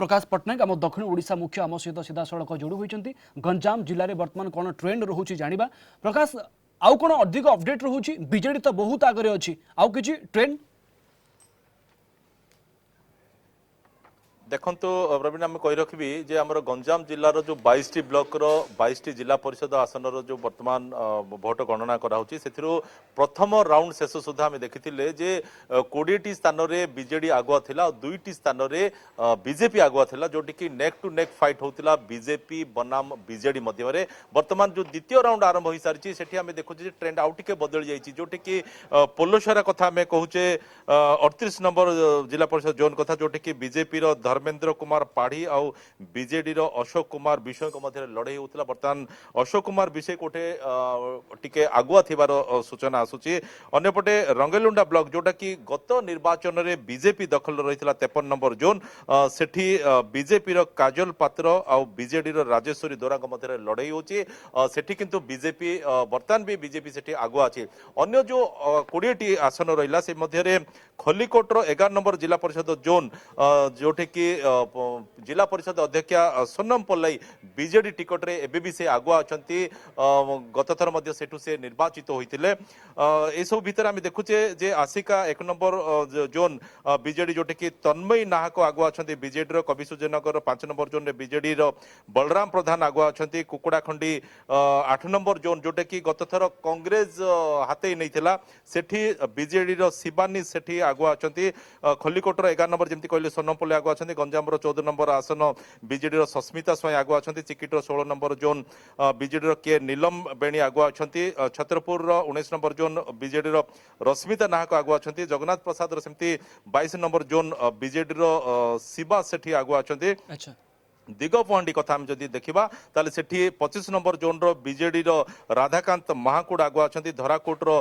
प्रकाश पट्टनायक आम दक्षिण ओडिशा मुख्य आम सहित सीधा सड़क जोड़ होती गंजाम जिले में बर्तमान कौन ट्रेंड रोचे जाना प्रकाश आउ कौन अधिक अपडेट रोचे बीजेडी तो बहुत आगे अच्छी आउ कि ट्रेंड देखो प्रवीण आम कही रखी जे आम गंजाम जिलार जो 22 ब्लॉक रो 22 जिला परिषद आसन जो वर्तमान भोट गणना कराऊँच से प्रथम राउंड शेष सुधा आम देखी जे 20टी स्थान में बीजेडी आगुआ थिला और 2टी स्थान में बीजेपी आगुआ थिला जोटी कि नेक टू नेक फाइट होता बीजेपी बनाम बीजेडी मध्य वर्तमान जो द्वितीय राउंड आरंभ हो सारी से आम देखु ट्रेंड आउ टे बदली जाइए जोटी कि पोलोसारा कथा आम कहूचे 38 नंबर जिला परिषद जोन कथा जोटी कि बीजेपी धर्मेंद्र कुमार पाढ़ी आउ बीजेडी अशोक कुमार विषय मध्य लड़ाई होता बर्तमान अशोक कुमार विषय कोटे टिके आगुआ थिबार सूचना आसूची अन्यपटे रंगेलुंडा ब्लॉक जोटा कि गत निर्वाचन में बीजेपी दखल रही 53 नंबर जोन सेठी बीजेपी काजल पात्र आउ बीजेडी राजेश्वरी दोरांग मध्य लड़ाई होची सेठी किंतु बीजेपी बर्तमान भी बीजेपी सेठी आगुआ अछि अन्य जो 20टी आसन रहिला से मध्य खलिकोट 11 नंबर जिला परिषद जोन जोठी कि जिला परिषद अध्यक्षा सोनम पल्लाई बीजेडी टिकट रे एबे भी से आगुआ अछंती गत थर मध्य सेठु से निर्वाचित होइतिले ए सब भितर आमे देखुचे जे आसिका 1 नंबर जोन बीजेडी जोटे कि तन्मयी नाहक आगुआ अछंती बीजेडी रो कवि सुजनगर 5 नंबर जोन रे बीजेडी रो बलराम प्रधान आगुआ अछंती कुकुड़ाखंडी 8 नंबर जोन जोटे कि गत थर कांग्रेस हाते नैथिला सेठी बीजेडी रो शिवानी सेठी आगुआ अछंती खलिकोट रो 11 नंबर जेमति कहले सोनम पल्लाई आगुआ अछंती गंजाम रो 14 नंबर आसन बीजेडी रो सस्मिता स्वयं आगुआ अछंती चिकिट रो 16 नंबर जोन बीजेडी रो के नीलम बेणी आगुआ अछंती छत्रपुर रो 19 नंबर जोन बीजेडी रो रश्मिता नाहक आगुआ अछंती जगन्नाथ प्रसाद रो सेमती 22 नंबर जोन बीजेडी रो शिवा सेठी आगुआ अछंती अच्छा दिगपहांडी कथा हम जदि देखा ताले सेठी 25 नंबर जोन रो बीजेडी रो राधाकांत महाकूट आगुआ अछंती धराकोट रो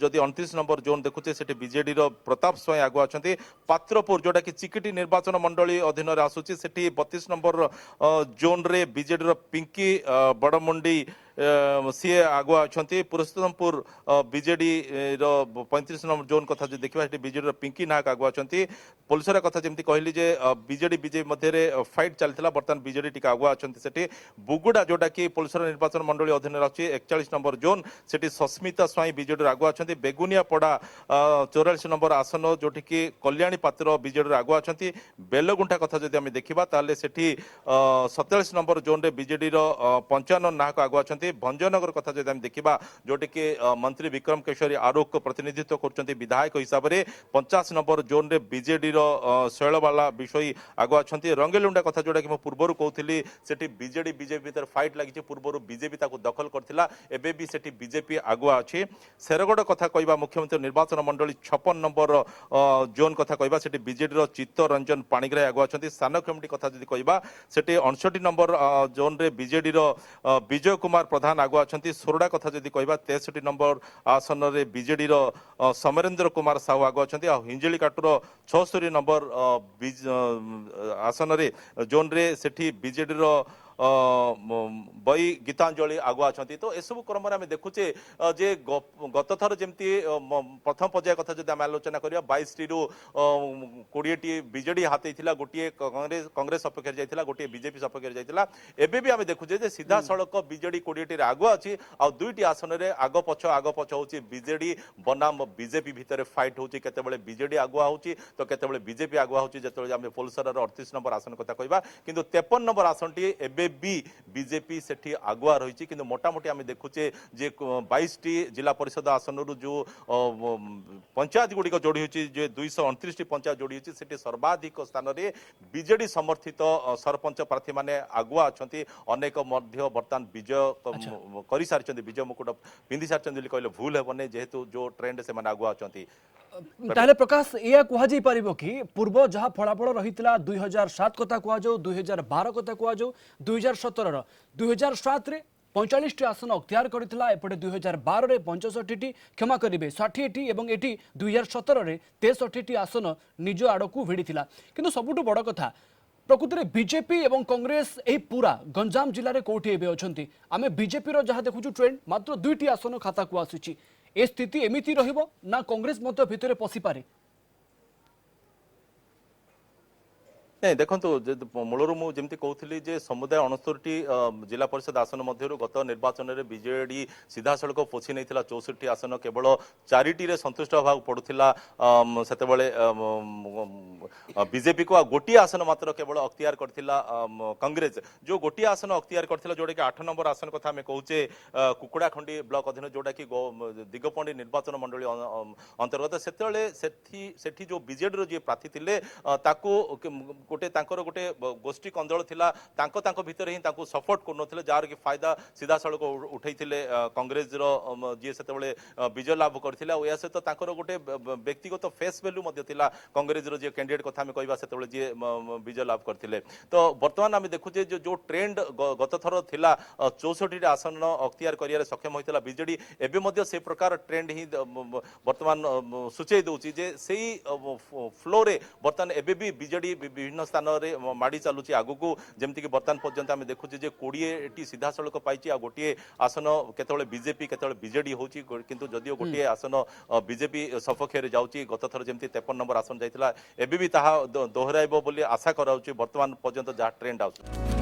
जदि 29 नंबर जोन देखुचे सेठी बीजेडी रो प्रताप स्वयं आगुआ अछंती पात्रपुर जोटा कि चिकिटी निर्वाचन मंडली अधीन रे आसुची सेठी 32 नंबर जोन रे बीजेडी रो पिंकी बड़मुंडी सी आगुआ अच्छा पुरुषोत्तमपुर बीजेडी 35 नंबर जोन कथा जो देखा बीजेडी पिंकी नायक आगुआ अच्छा पुलिसर कथा जमी कहली जे बीजेडी बीजेपी मध्य फाइट चलता बर्तमान बीजेडी टी आगुआ अच्छा बुगुड़ा जोटा कि पुलिसर निर्वाचन मंडली अधीन रही 41 नंबर जोन से सस्मिता स्वाई बीजेडी आगुआ अच्छा बेगुनिया पड़ा 44 नंबर आसन जोटि कि कल्याणी पात्र बीजेडी आगुआ अच्छा बेलगुंठा कथा जब आम देखा ताले से 47 नंबर जोन रे बीजेडी 55 नायक आगुआ अच्छा भंजनगर कथा जब देखा जोटि कि मंत्री विक्रम केशरी आरोप प्रतिनिधित्व कर विधायक हिसाब से 50 नंबर जोन रे बीजेडी शैलबाला विषय आगुआ अच्छा रंगेलुंडा कथा जोटा कि पूर्वर कहती से बीजेडी बीजेपी भीतर फाइट लगी पूर्व बीजेपी दखल करथिला एबे भी सेठी बीजेपी आगुआ अच्छी शेरगढ़ कथा कहवा मुख्यमंत्री निर्वाचन मंडली 56 नंबर जोन कथा कहवा सेठी बीजेडी चित्तरंजन पाणिग्राही आगुआ अच्छा सान कमिटी कथा जदि कहवा सेठी 59 नंबर जोन रे बीजेडी विजय कुमार प्रधान आगुआ अच्छा सोरडा कथा जदि कहवा 63 नंबर आसन रे बीजेडी समरेंद्र कुमार साहू आगुआ अच्छा हिंजिली काटुर 76 नंबर आसन रे जोन रे सेठी बीजेडी बई गीतांजलि आगुआ अच्छा तो एसबू क्रम आम देखुचे जे गत थर जमी प्रथम पर्याय कथा जब आम आलोचना करिया 22 टी 20 टी बीजेडी हाथ गोटे कांग्रेस सपक्ष जाइए गोटे बीजेपी सपक्ष जाइए एबे भी आम देखुचे जे सीधा सड़क बीजेडी 20 टी आगुआ अच्छी आ 2टी आसन में आग पछ होची बीजेडी बनाम बीजेपी भितर फाइट होची केतेबेले बीजेडी आगुआ होची तो केतेबेले बीजेपी आगुआ होची जेतेबेले आम पोलसर 38 नंबर आसन कथा कहबा किंतु 53 नंबर आसन टी एबे भी बीजेपी सेठी आगुआ रही किंतु मोटामोटी आम देखुचे जे 22 टी जिला परिषद आसन जो पंचायत गुड़िक जोड़ी होची जे 229 टी पंचायत जोड़ी होची सेठी सर्वाधिक स्थान में बीजेडी समर्थित सरपंच प्रार्थी माने आगुआ अच्छा अनेक मध्य बर्तमान विजय कर सारी विजय मुकुट पिंधि सारी कहले भूल हेबनी जेहेतु जो ट्रेंड से आगुआ अच्छा ताले प्रकाश या कह पारिबो कि पूर्व जहाँ फलाफल रही 2007 कथा कह 2012 कथा कह 2017 2007 रे 45 टी आसन अख्तियार करथिला एपटे 2012 रे 65 टी क्षमा करिवे 60 टी एवं एटी 2017 रे 63 टी आसन निज आड़कू भिड़िथिला किंतु सबुठु बड़ कथा प्रकृति में बीजेपी और कांग्रेस यही पूरा गंजाम जिले में कौटी एवं अच्छा आम बीजेपी जहाँ देखु ट्रेंड मात्र 2टी आसन खाता को आसूची ए स्थिति एमती रहिबो ना कांग्रेस मत भितर पशि पारे ନାଇଁ ଦେଖନ୍ତୁ ମୂଳରୁ ମୁଁ ଯେମିତି କହୁଥିଲି ଯେ ସମୁଦାୟ 69ଟି ଜିଲ୍ଲା ପରିଷଦ ଆସନ ମଧ୍ୟରୁ ଗତ ନିର୍ବାଚନରେ ବିଜେଡି ସିଧାସଳଖ ପୋଛି ନେଇଥିଲା 64ଟି ଆସନ କେବଳ 4ଟିରେ ସନ୍ତୁଷ୍ଟ ହେବାକୁ ପଡୁଥିଲା ସେତେବେଳେ ବିଜେପି କୁ ଆଉ ଗୋଟିଏ ଆସନ ମାତ୍ର କେବଳ ଅକ୍ତିଆର କରିଥିଲା କଂଗ୍ରେସ ଯୋଉ ଗୋଟିଏ ଆସନ ଅକ୍ତିଆର କରିଥିଲା ଯୋଉଟା କି 8 ନମ୍ବର ଆସନ କଥା ଆମେ କହୁଛେ କୁକୁଡାଖଣ୍ଡି ବ୍ଲକ ଅଧୀନ ଯୋଉଟା କି ଦିଗପଣ୍ଡି ନିର୍ବାଚନ ମଣ୍ଡଳୀ ଅନ୍ତର୍ଗତ ସେତେବେଳେ ସେଠି ଯୋଉ ବିଜେଡିର ଯିଏ ପ୍ରାର୍ଥୀ ଥିଲେ ତାକୁ गोटे गोटे गोष्ठी कंदल थिला तांको भितर ही तांको सपोर्ट करनथिले जार कि फायदा सीधा सड़क उठै कांग्रेस जी से विजय लाभ करथिला या सहित तांकर गोटे व्यक्तिगत फेस वैल्यू मध्य थिला कांग्रेस रो जे कैंडिडेट कथा में कहबा सेतेबेले जे विजय लाभ करथिले तो वर्तमान आम देखुचे जो ट्रेंड गत थर थिला 64 आसन अख्तियार करियारे सक्षम होइतला बीजेडी एबे मध्य से प्रकार ट्रेंड ही वर्तमान सूचई दउची जे सेही फ्लो रे वर्तमान एबे भी बीजेडी विभिन्न स्थान में माड़ी चलुची आगु को जमती कि वर्तमान पर्यंत आम देखुचे जे 20टी सीधा सड़क पाई आ गोटे आसन केतବେଳେ बीजेपी केतବେଳେ बीजेडी होची किंतु जदियो गोटे आसन बीजेपी सपक्ष रे जाउची गत थर जमती 53 नंबर आसन जाइतला एबे भी ताहा दोहराइबो बोली आशा कराउची वर्तमान पर्यंत जहा ट्रेंड आउची